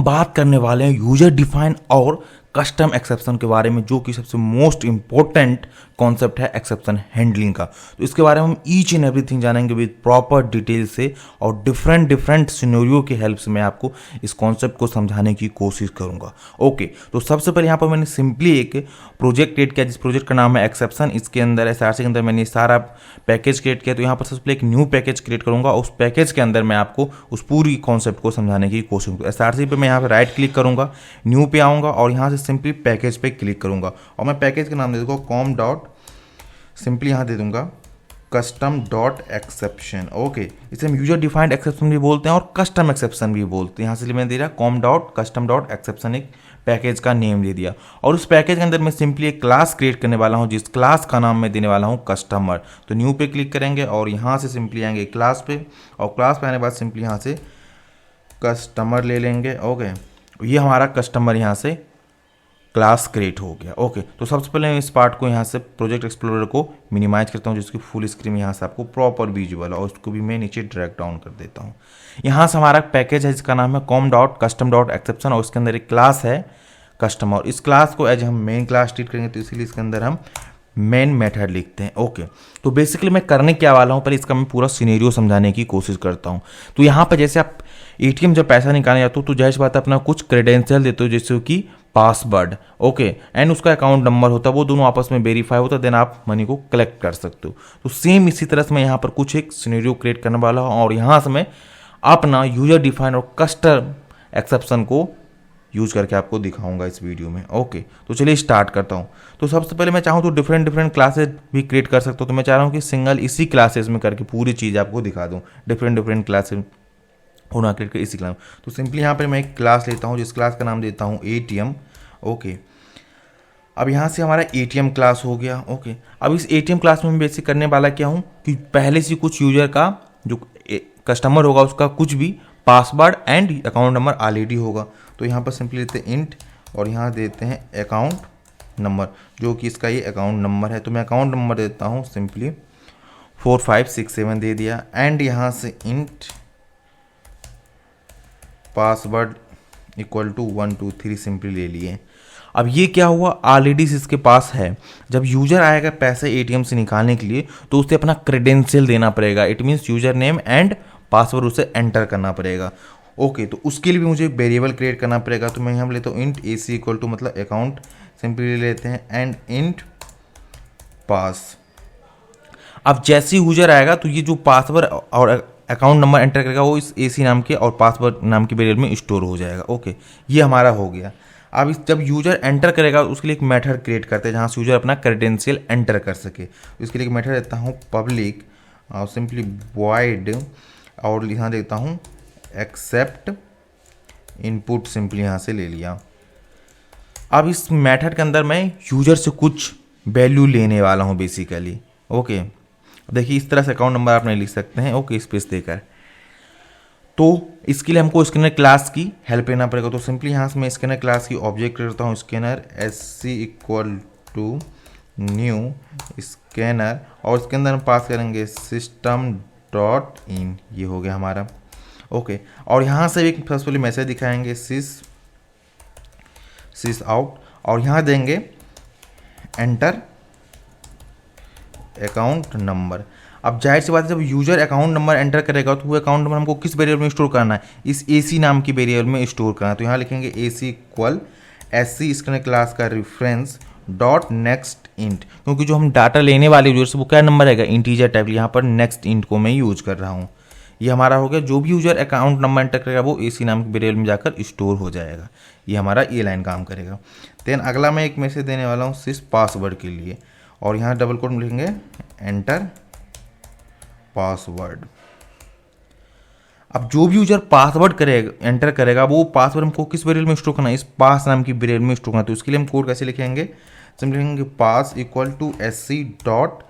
हम बात करने वाले हैं यूजर डिफाइन और कस्टम एक्सेप्शन के बारे में, जो कि सबसे मोस्ट इंपॉर्टेंट कॉन्सेप्ट है एक्सेप्शन हैंडलिंग का। तो इसके बारे में हम ईच एंड एवरीथिंग जानेंगे विद प्रॉपर डिटेल से, और डिफरेंट सिनेरियो की हेल्प से मैं आपको इस कॉन्सेप्ट को समझाने की कोशिश करूंगा। ओके, तो सबसे पहले यहाँ पर मैंने सिंपली एक प्रोजेक्ट क्रिएट किया जिस प्रोजेक्ट का नाम है एक्सेप्शन। इसके अंदर एसआरसी के अंदर मैंने सारा पैकेज क्रिएट किया। तो यहाँ पर सबसे पहले एक न्यू पैकेज क्रिएट करूंगा, उस पैकेज के अंदर मैं आपको उस पूरी कॉन्सेप्ट को समझाने की कोशिश करूँगा। एसआरसी पे मैं यहाँ पर राइट क्लिक करूंगा, न्यू पे आऊँगा और यहाँ से सिंपली पैकेज पे क्लिक करूंगा और मैं पैकेज का नाम दे दूंगा कॉम डॉट, सिंपली यहाँ दे दूंगा कस्टम डॉट एक्सेप्शन। ओके, इसे हम यूजर डिफाइंड एक्सेप्शन भी बोलते हैं और कस्टम एक्सेप्शन भी बोलते हैं। यहाँ से मैंने दे रहा com dot custom dot exception, एक पैकेज का नेम दे दिया। और उस पैकेज के अंदर मैं सिंपली एक क्लास क्रिएट करने वाला हूँ जिस क्लास का नाम मैं देने वाला हूँ कस्टमर। तो न्यू पे क्लिक करेंगे और यहाँ से सिंपली आएंगे क्लास पे, और क्लास पे आने के बाद सिंपली यहाँ से कस्टमर ले लेंगे। ओके, ये हमारा कस्टमर यहाँ से क्लास क्रिएट हो गया। ओके, तो सबसे पहले मैं इस पार्ट को यहाँ से प्रोजेक्ट एक्सप्लोरर को मिनिमाइज करता हूँ जिसकी फुल स्क्रीन यहाँ से आपको प्रॉपर विजुअल है, और उसको भी मैं नीचे ड्रैग डाउन कर देता हूँ। यहाँ से हमारा पैकेज है जिसका नाम है com dot custom dot exception, और उसके अंदर एक क्लास है कस्टमर। इस क्लास को एज हम मेन क्लास ट्रीट करेंगे तो इसीलिए इसके अंदर हम मेन मेथड लिखते हैं। ओके, तो बेसिकली मैं करने क्या वाला हूँ, पर इसका मैं पूरा सिनेरियो समझाने की कोशिश करता हूँ। तो यहाँ पर जैसे आप एटीएम जब पैसा निकालने जाते हो तो जाहिर सी बात है अपना कुछ क्रेडेंशियल देते हो, जैसे कि पासवर्ड, ओके, एंड उसका अकाउंट नंबर होता है, वो दोनों आपस में वेरीफाई होता है, देन आप मनी को कलेक्ट कर सकते हो। तो सेम इसी तरह से मैं यहाँ पर कुछ एक सिनेरियो क्रिएट करने वाला हूँ और यहाँ से मैं अपना यूजर डिफाइन और कस्टम एक्सेप्शन को यूज करके आपको दिखाऊंगा इस वीडियो में। ओके, तो चलिए स्टार्ट करता हूँ। तो सबसे पहले मैं चाहूँ तो डिफरेंट क्लासेस भी क्रिएट कर सकता हूँ। तो मैं चाह रहा हूँ कि सिंगल इसी क्लासेस में करके पूरी चीज़ आपको दिखा दूँ, डिफरेंट क्लासेस होना क्रिएट कर इसी क्लास। तो सिंपली यहाँ पर मैं एक क्लास लेता हूँ जिस क्लास का नाम देता हूँ एटीएम। ओके, अब यहाँ से हमारा एटीएम क्लास हो गया। ओके, अब इस एटीएम क्लास में मैं बेसिक करने वाला क्या हूँ कि पहले से कुछ यूजर का जो कस्टमर होगा उसका कुछ भी password and account number already होगा। तो यहाँ पर सिंपली लेते हैं इंट और यहाँ देते हैं अकाउंट नंबर, जो कि इसका ये अकाउंट नंबर है। तो मैं अकाउंट नंबर देता हूँ सिंपली 4567 दे दिया, एंड यहाँ से int password equal to 123 simply ले लिए। अब ये क्या हुआ, ऑलरेडी इसके पास है। जब यूजर आएगा पैसे एटीएम से निकालने के लिए तो उसे अपना क्रेडेंशियल देना पड़ेगा, it means user name and password उसे एंटर करना पड़ेगा। ओके, तो उसके लिए भी मुझे वेरिएबल क्रिएट करना पड़ेगा। तो मैं यहाँ लेता हूँ इंट AC इक्वल टू मतलब अकाउंट सिंपली लेते हैं एंड इंट पास। अब जैसे ही यूजर आएगा तो ये जो पासवर्ड और अकाउंट नंबर एंटर करेगा वो इस AC नाम के और पासवर्ड नाम के वेरिएबल में स्टोर हो जाएगा। ओके, ये हमारा हो गया। अब इस जब यूजर एंटर करेगा उसके लिए एक मेथड क्रिएट करते हैं जहाँ से यूजर अपना क्रेडेंशियल एंटर कर सके। इसके लिए एक मेथड देता हूँ पब्लिक और सिंपली वॉइड, और यहाँ देता हूँ एक्सेप्ट इनपुट, सिंपली यहाँ से ले लिया। अब इस मेथड के अंदर मैं यूजर से कुछ वैल्यू लेने वाला हूँ बेसिकली। ओके, देखिए इस तरह से अकाउंट नंबर आप नहीं लिख सकते हैं, ओके, स्पेस देकर। तो इसके लिए हमको स्कैनर क्लास की हेल्प लेना पड़ेगा। तो सिंपली यहाँ से मैं स्कैनर क्लास की ऑब्जेक्ट करता हूँ scanner SC equal to new scanner, और इसके अंदर हम पास करेंगे सिस्टम डॉट इन, ये हो गया हमारा। ओके, और यहाँ से एक फर्स्ट वाली मैसेज दिखाएंगे सिस आउट, और यहाँ देंगे एंटर अकाउंट नंबर। अब जाहिर सी बात है जब यूजर अकाउंट नंबर एंटर करेगा तो वो अकाउंट नंबर हमको किस वेरिएबल में स्टोर करना है, इस AC नाम की वेरिएबल में स्टोर करना है। तो यहाँ लिखेंगे AC equal SC scanner class का रेफरेंस डॉट नेक्स्ट इंट, क्योंकि जो हम डाटा लेने वाले यूजर से वो क्या नंबर रहेगा, इंटीजर टाइप, यहाँ पर नेक्स्ट इंट को मैं यूज कर रहा हूँ। ये हमारा हो गया। जो भी यूजर अकाउंट नंबर एंटर करेगा वो AC नाम के वेरिएबल में जाकर स्टोर हो जाएगा। ये हमारा ये लाइन काम करेगा। देन अगला मैं एक मैसेज देने वाला हूँ सिस पासवर्ड के लिए, और यहाँ डबल कोट में लिखेंगे एंटर पासवर्ड। अब जो भी यूजर पासवर्ड करेगा एंटर करेगा वो पासवर्ड हमको किस वेरिएबल में स्टोर करना है, इस पास नाम की वेरिएबल में स्टोर करना है। तो उसके लिए हम कोड कैसे लिखेंगे, सिंपली लिखेंगे pass equal to SC dot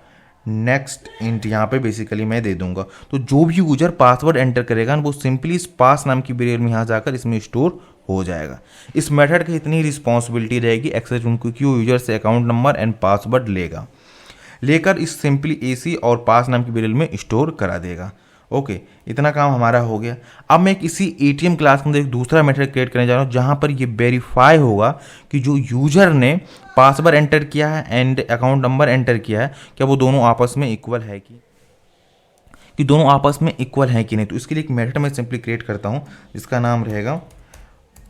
next int, यहाँ पे बेसिकली मैं दे दूंगा। तो जो भी यूजर पासवर्ड एंटर करेगा वो सिंपली इस पास नाम की वेरिएबल में यहाँ जाकर इसमें स्टोर हो जाएगा। इस मेथड की इतनी रिस्पॉन्सिबिलिटी रहेगी एक्सेस उनको कि वो यूजर से अकाउंट नंबर एंड पासवर्ड लेकर इस सिंपली AC और पास नाम की वेरिएबल में स्टोर करा देगा। ओके, इतना काम हमारा हो गया। अब मैं इसी एटीएम क्लास के अंदर एक दूसरा मेथड क्रिएट करने जा रहा हूँ जहाँ पर ये वेरीफाई होगा कि जो यूजर ने पासवर्ड एंटर किया है एंड अकाउंट नंबर एंटर किया है क्या वो दोनों आपस में इक्वल है कि दोनों आपस में इक्वल है कि नहीं। तो इसके लिए एक मेथड मैं सिंपली क्रिएट करता हूँ जिसका नाम रहेगा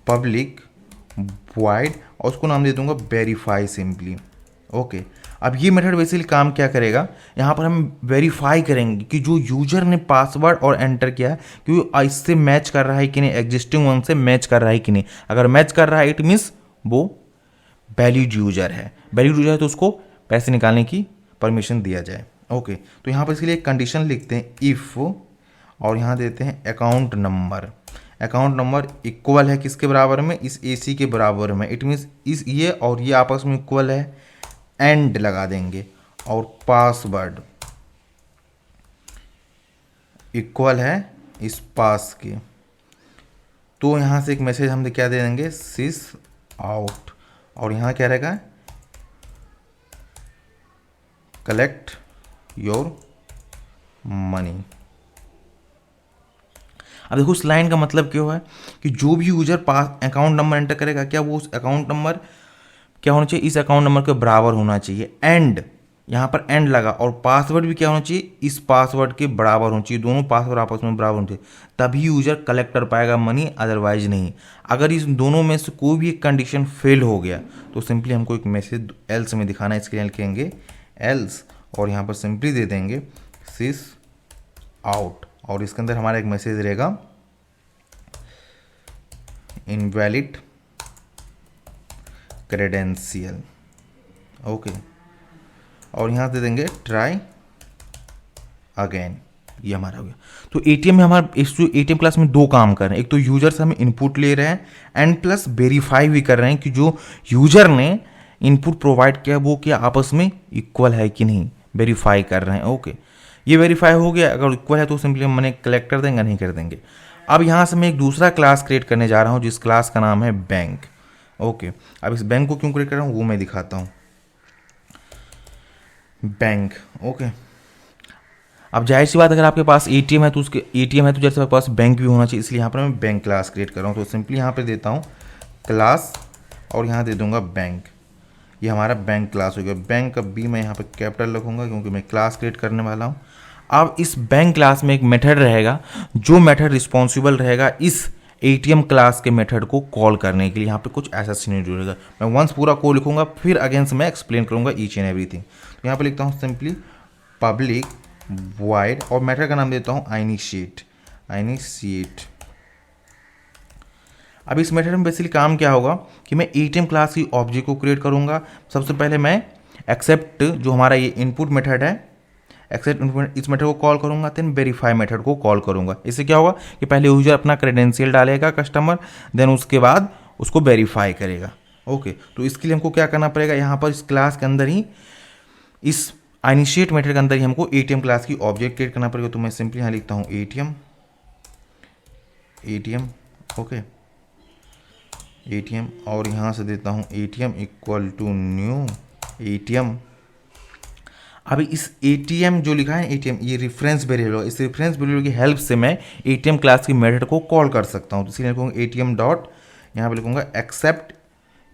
पब्लिक वॉइड और उसको नाम दे दूंगा वेरीफाई सिंपली। ओके, अब ये मेथड बेसिकली काम क्या करेगा, यहाँ पर हम वेरीफाई करेंगे कि जो यूजर ने पासवर्ड और एंटर किया है कि वो इससे मैच कर रहा है कि नहीं, एग्जिस्टिंग वन से मैच कर रहा है कि नहीं। अगर मैच कर रहा है इट मीन्स वो वैलिड यूजर है, वैलिड यूजर है तो उसको पैसे निकालने की परमिशन दिया जाए। ओके, तो यहाँ पर इसके लिए एक कंडीशन लिखते हैं इफ़ और यहाँ देते हैं अकाउंट नंबर इक्वल है किसके बराबर में, इस AC के बराबर में। इट मीन्स इस ये और ये आपस में इक्वल है, एंड लगा देंगे और पासवर्ड इक्वल है इस पास के। तो यहाँ से एक मैसेज हम क्या दे देंगे, सिस आउट, और यहाँ क्या रहेगा, कलेक्ट योर मनी। अब देखो इस लाइन का मतलब क्या है कि जो भी यूजर पास अकाउंट नंबर एंटर करेगा क्या वो उस अकाउंट नंबर क्या होना चाहिए, इस अकाउंट नंबर के बराबर होना चाहिए। एंड यहाँ पर एंड लगा और पासवर्ड भी क्या होना चाहिए, इस पासवर्ड के बराबर होना चाहिए। दोनों पासवर्ड आपस में बराबर होना चाहिए, तभी यूजर कलेक्ट कर पाएगा मनी, अदरवाइज नहीं। अगर इस दोनों में से कोई भी एक कंडीशन फेल हो गया तो सिंपली हमको एक मैसेज एल्स में दिखाना है। इसके लिए लिखेंगे एल्स और यहाँ पर सिंपली दे देंगे सिस आउट और इसके अंदर हमारा एक मैसेज रहेगा इनवैलिड क्रेडेंशियल। ओके, और यहाँ दे देंगे ट्राई अगेन। ये हमारा हो गया। तो एटीएम में हमारा इस एटीएम क्लास में दो काम कर रहे हैं, एक तो यूजर से हम इनपुट ले रहे हैं एंड प्लस वेरीफाई भी कर रहे हैं कि जो यूजर ने इनपुट प्रोवाइड किया वो क्या आपस में इक्वल है कि नहीं, वेरीफाई कर रहे हैं। ओके, ये वेरीफाई हो गया। अगर इक्वल है तो सिंपली हम मनी कलेक्ट कर देंगे, नहीं कर देंगे। अब यहाँ से मैं एक दूसरा क्लास क्रिएट करने जा रहा हूँ जिस क्लास का नाम है बैंक। ओके, अब इस बैंक को क्यों क्रिएट कर रहा हूँ वो मैं दिखाता हूँ। बैंक, ओके, अब जाहिर सी बात अगर आपके पास एटीएम है तो उसके एटीएम है तो जैसे आपके पास बैंक भी होना चाहिए, इसलिए यहाँ पर मैं बैंक क्लास क्रिएट कर रहा हूँ। तो सिंपली यहाँ पे देता हूँ क्लास और यहाँ दे दूंगा बैंक। ये हमारा बैंक क्लास हो गया। बैंक का बी मैं यहाँ पे कैपिटल रखूँगा क्योंकि मैं क्लास क्रिएट करने वाला हूँ। अब इस बैंक क्लास में एक मेथड रहेगा जो मेथड रिस्पॉन्सिबल रहेगा इस एटीएम क्लास के मेथड को कॉल करने के लिए। यहाँ पे कुछ ऐसा सिनेरियो रहेगा, मैं वंस पूरा कोड लिखूंगा फिर अगेन से मैं एक्सप्लेन करूंगा ईच एंड एवरीथिंग। तो यहाँ पे लिखता हूँ सिंपली पब्लिक वाइड और मेथड का नाम देता हूँ इनिशिएट। अब इस मेथड में बेसिकली काम क्या होगा कि मैं एटीएम क्लास की ऑब्जेक्ट को क्रिएट करूंगा। सबसे पहले मैं एक्सेप्ट जो हमारा ये इनपुट मेथड है, एक्सेप्ट इस मेथड को कॉल करूंगा, देन वेरीफाई मेथड को कॉल करूंगा। इससे क्या होगा कि पहले यूजर अपना क्रेडेंशियल डालेगा कस्टमर, देन उसके बाद उसको वेरीफाई करेगा। ओके, तो इसके लिए हमको क्या करना पड़ेगा, यहाँ पर इस क्लास के अंदर ही इस इनिशिएट मेथड के अंदर ही हमको एटीएम क्लास की ऑब्जेक्ट क्रिएट करना पड़ेगा। तो मैं सिंपली यहाँ लिखता हूँ एटीएम ओके, एटीएम और यहाँ से देता हूँ ATM equal to new ATM. अभी इस एटीएम जो लिखा है एटीएम ये रेफरेंस वेरिएबल, इस रेफरेंस वेरिएबल की हेल्प से मैं एटीएम क्लास की मेथड को कॉल कर सकता हूँ। तो इसलिए लिखूँगा एटीएम डॉट, यहाँ पे लिखूँगा एक्सेप्ट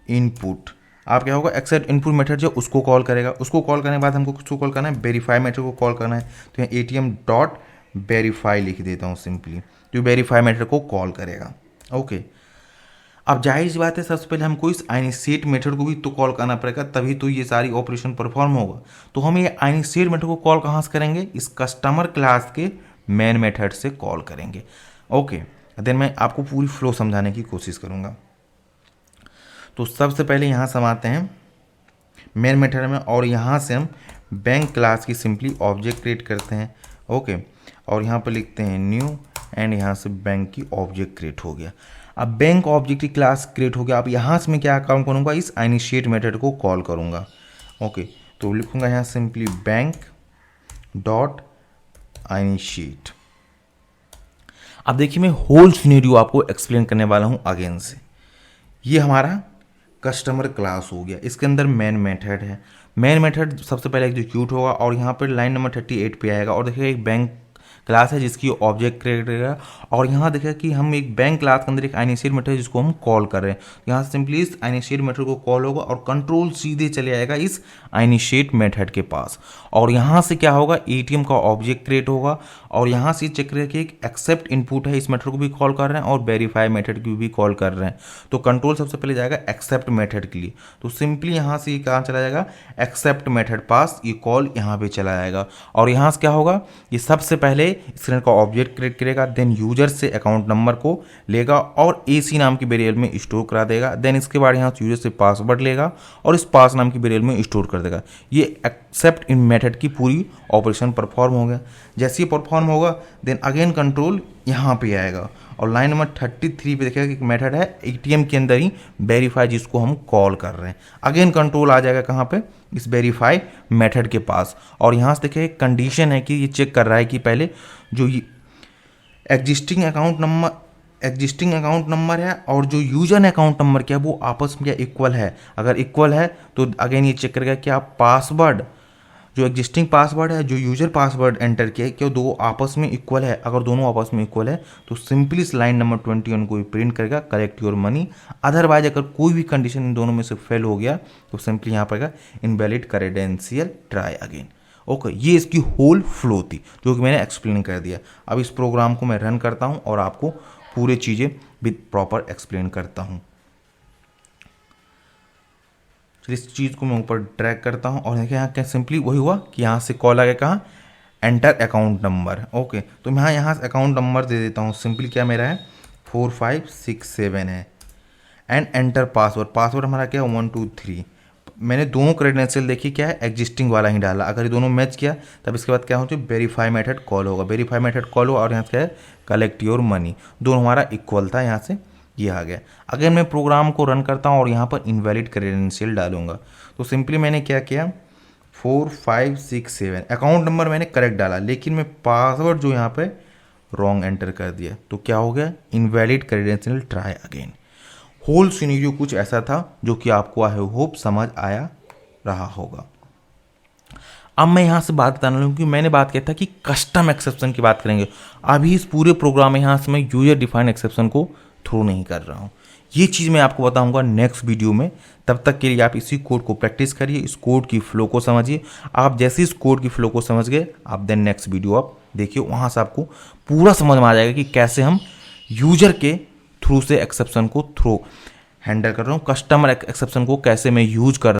इनपुट। आप क्या होगा एक्सेप्ट इनपुट मेथड जो उसको कॉल करेगा, उसको कॉल करने के बाद हमको किसको कॉल करना है, वेरीफाई मेथड को कॉल करना है। तो यहाँ एटीएम डॉट वेरीफाई लिख देता हूँ सिंपली, तो वेरीफाई मेथड को कॉल करेगा। ओके, अब जाहिर सी बात है सबसे पहले हमको इस इनिशिएट मेथड को भी तो कॉल करना पड़ेगा, तभी तो ये सारी ऑपरेशन परफॉर्म होगा। तो हम ये इनिशिएट मेथड को कॉल कहाँ से करेंगे, इस कस्टमर क्लास के मेन मेथड से कॉल करेंगे। ओके, देन मैं आपको पूरी फ्लो समझाने की कोशिश करूँगा। तो सबसे पहले यहाँ से हम आते हैं मेन मेथड में और यहाँ से हम बैंक क्लास की सिंपली ऑब्जेक्ट क्रिएट करते हैं। ओके, और यहाँ पर लिखते हैं न्यू एंड यहाँ से बैंक की ऑब्जेक्ट क्रिएट हो गया। अब बैंक ऑब्जेक्ट की क्लास क्रिएट हो गया। अब यहाँ से मैं क्या काम करूँगा, इस इनिशिएट मेथड को कॉल करूँगा। ओके, तो लिखूँगा यहाँ सिंपली बैंक डॉट इनिशिएट। अब देखिए मैं होल सिनेरियो आपको एक्सप्लेन करने वाला हूँ अगेन से। ये हमारा कस्टमर क्लास हो गया, इसके अंदर मेन मेथड है। मेन मेथड सबसे पहले एग्जीक्यूट होगा और यहाँ पर लाइन नंबर 38 पे आएगा और देखिए एक बैंक क्लास है जिसकी ऑब्जेक्ट क्रिएट करेगा। और यहाँ देखिए कि हम एक बैंक क्लास के अंदर एक इनिशिएट मेथड जिसको हम कॉल कर रहे हैं, यहाँ से सिंपली इस इनिशिएट मेथड को कॉल होगा और कंट्रोल सीधे चले आएगा इस इनिशिएट मेथड के पास। और यहाँ से क्या होगा, एटीएम का ऑब्जेक्ट क्रिएट होगा और यहाँ से चेक करेगा कि एक एक्सेप्ट इनपुट है, इस मेथड को भी कॉल कर रहे हैं और वेरीफाई मेथड की भी कॉल कर रहे हैं। तो कंट्रोल सबसे पहले जाएगा एक्सेप्ट मेथड के लिए, तो सिंपली यहाँ से कहाँ चला जाएगा, एक्सेप्ट मेथड पास, ये कॉल यहाँ पे चला जाएगा। और यहाँ से क्या होगा, ये सबसे पहले स्क्रीन का ऑब्जेक्ट क्रिएट करेगा, देन यूजर से अकाउंट नंबर को लेगा और एसी नाम की वेरिएबल में स्टोर करा देगा। देन इसके बाद यहाँ यूजर से पासवर्ड लेगा और इस पास नाम की वेरिएबल में स्टोर कर देगा। ये एक्सेप्ट इन मेथड की पूरी ऑपरेशन परफॉर्म हो गया। जैसे ही परफॉर्म होगा देन अगेन कंट्रोल यहाँ पे आएगा और लाइन नंबर 33 पे देखिएगा कि एक मेथड है एटीएम के अंदर ही वेरीफाई, जिसको हम कॉल कर रहे हैं। अगेन कंट्रोल आ जाएगा कहाँ पे, इस वेरीफाई मेथड के पास। और यहाँ से देखिए एक कंडीशन है कि ये चेक कर रहा है कि पहले जो ये एग्जिस्टिंग अकाउंट नंबर है और जो यूजर अकाउंट नंबर क्या है वो आपस में क्या इक्वल है। अगर इक्वल है तो अगेन ये चेक करेगा कि आप पासवर्ड, जो एग्जिस्टिंग पासवर्ड है, जो यूजर पासवर्ड एंटर किया है, क्या दो आपस में इक्वल है। अगर दोनों आपस में इक्वल है तो सिंपली इस लाइन नंबर 21 को प्रिंट करेगा, कलेक्ट योर मनी। अदरवाइज अगर कोई भी कंडीशन इन दोनों में से फेल हो गया तो सिंपली यहाँ पर invalid credential, try again. Okay, ये इसकी होल फ्लो थी जो कि मैंने एक्सप्लेन कर दिया। अब इस प्रोग्राम को मैं रन करता हूँ और आपको पूरे चीज़ें विद प्रॉपर एक्सप्लेन करता हूँ। इस चीज़ को मैं ऊपर ड्रैग करता हूँ और देखिए यहाँ क्या सिंपली वही हुआ कि यहाँ से कॉल आ गया कहाँ, एंटर अकाउंट नंबर। ओके, तो मैं यहाँ से अकाउंट नंबर दे देता हूँ, सिंपली क्या मेरा है 4567 है एंड एंटर पासवर्ड। पासवर्ड हमारा क्या है 123। मैंने दोनों क्रेडेंशियल देखी क्या है, एग्जिस्टिंग वाला ही डाला। अगर ये दोनों मैच किया तब इसके बाद क्या होता है, वेरीफाई मेथड कॉल होगा। वेरीफाई मेथड कॉल होगा और यहाँ से क्या है, कलेक्ट योर मनी। दोनों हमारा इक्वल था, यहाँ से ये आ गया। अगर मैं प्रोग्राम को रन करता हूँ और यहाँ पर इनवैलिड क्रेडेंशियल डालूंगा तो सिंपली मैंने क्या किया, 4567 अकाउंट नंबर मैंने करेक्ट डाला, लेकिन मैं पासवर्ड जो यहाँ पे रॉन्ग एंटर कर दिया तो क्या हो गया, invalid credential, try again. Whole scenario कुछ ऐसा था जो कि आपको आई होप समझ आया रहा होगा। अब मैं यहाँ से बात बताने लूँ कि मैंने बात किया था कि कस्टम एक्सेप्शन की बात करेंगे। अभी इस पूरे प्रोग्राम में यहाँ से मैं यूजर डिफाइंड एक्सेप्शन को थ्रो नहीं कर रहा हूँ, ये चीज़ मैं आपको बताऊंगा नेक्स्ट वीडियो में। तब तक के लिए आप इसी कोड को प्रैक्टिस करिए, इस कोड की फ्लो को समझिए। आप जैसे इस कोड की फ्लो को समझ गए, आप देन नेक्स्ट वीडियो आप देखिए, वहाँ से आपको पूरा समझ में आ जाएगा कि कैसे हम यूजर के थ्रू से एक्सेप्शन को थ्रो हैंडल कर रहा हूँ, कस्टमर एक्सेप्शन को कैसे मैं यूज कर